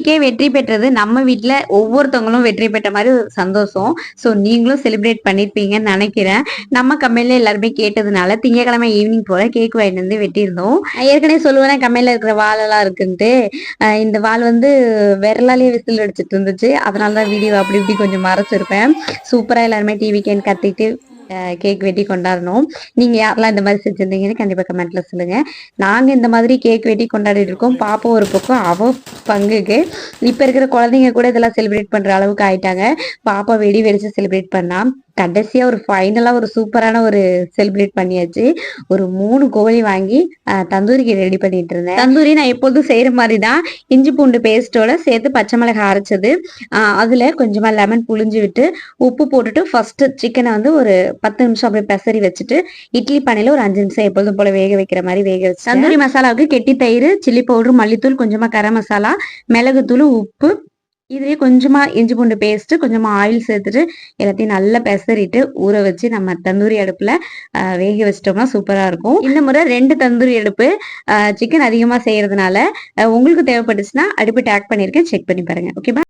டிவிக்கே வெற்றி பெற்றது நம்ம வீட்டில் ஒவ்வொருத்தவங்களும் வெற்றி பெற்ற மாதிரி ஒரு சந்தோஷம். ஸோ நீங்களும் செலிப்ரேட் பண்ணியிருப்பீங்கன்னு நினைக்கிறேன். நம்ம கம்பெனில எல்லாருமே கேட்டதுனால திங்கக்கிழமை ஈவினிங் போல கேக் வாங்கிட்டு வந்து வெட்டியிருந்தோம். ஏற்கனவே சொல்லுவேன் கம்பெனில இருக்கிற வாழெல்லாம் இருக்குன்ட்டு. இந்த வால் வந்து விரலாலேயே விசில் அடிச்சிட்டு இருந்துச்சு. அதனால தான் வீடியோ அப்படி இப்படி கொஞ்சம் மறைச்சிருப்பேன். சூப்பராக எல்லாருமே டிவிக்கேன்னு கத்திட்டு கேக் வெட்டி கொண்டாடணும். நீங்க யாரெல்லாம் இந்த மாதிரி செஞ்சிருந்தீங்கன்னு கண்டிப்பா கமெண்ட்ல சொல்லுங்க. நாங்க இந்த மாதிரி கேக் வெட்டி கொண்டாடிட்டு இருக்கோம். பாப்பா ஒரு பக்கம் அவ பங்குக்கு. இப்ப இருக்கிற குழந்தைங்க கூட இதெல்லாம் செலிப்ரேட் பண்ற அளவுக்கு ஆயிட்டாங்க. பாப்பா வெடி வெடிச்சு செலிப்ரேட் பண்ணா. கடைசியா ஒரு ஃபைனலா ஒரு சூப்பரான ஒரு செலிப்ரேட் பண்ணியாச்சு. ஒரு 3 கோழி வாங்கி தந்தூரிக்கு ரெடி பண்ணிட்டு இருந்தேன். தந்தூரி நான் எப்போதும் செய்யற மாதிரி தான் இஞ்சி பூண்டு பேஸ்டோட சேர்த்து பச்சை மிளகாய் அரைச்சது. அதுல கொஞ்சமா லெமன் புழிஞ்சு விட்டு உப்பு போட்டுட்டு ஃபர்ஸ்ட் சிக்கனை வந்து ஒரு 10 நிமிஷம் அப்படியே பெசரி வச்சுட்டு இட்லி பானையில ஒரு 5 நிமிஷம் எப்பொழுதும் போல வேக வைக்கிற மாதிரி வேக வச்சு தந்தூரி மசாலாவுக்கு கெட்டி தயிர், சில்லி பவுடர், மல்லித்தூள், கொஞ்சமா கரம் மசாலா, மிளகுத்தூள், உப்பு, இதுலயே கொஞ்சமா இஞ்சி பூண்டு பேஸ்ட், கொஞ்சமா ஆயில் சேர்த்துட்டு எல்லாத்தையும் நல்லா பெசரிட்டு ஊற வச்சு நம்ம தந்தூரி அடுப்புல வேக வச்சிட்டோம்னா சூப்பரா இருக்கும். இந்த முறை 2 தந்தூரி அடுப்பு சிக்கன் அதிகமா செய்யறதுனால உங்களுக்கு தேவைப்பட்டுச்சுன்னா அடுப்பு டேக் பண்ணிருக்கேன், செக் பண்ணி பாருங்க. ஓகே.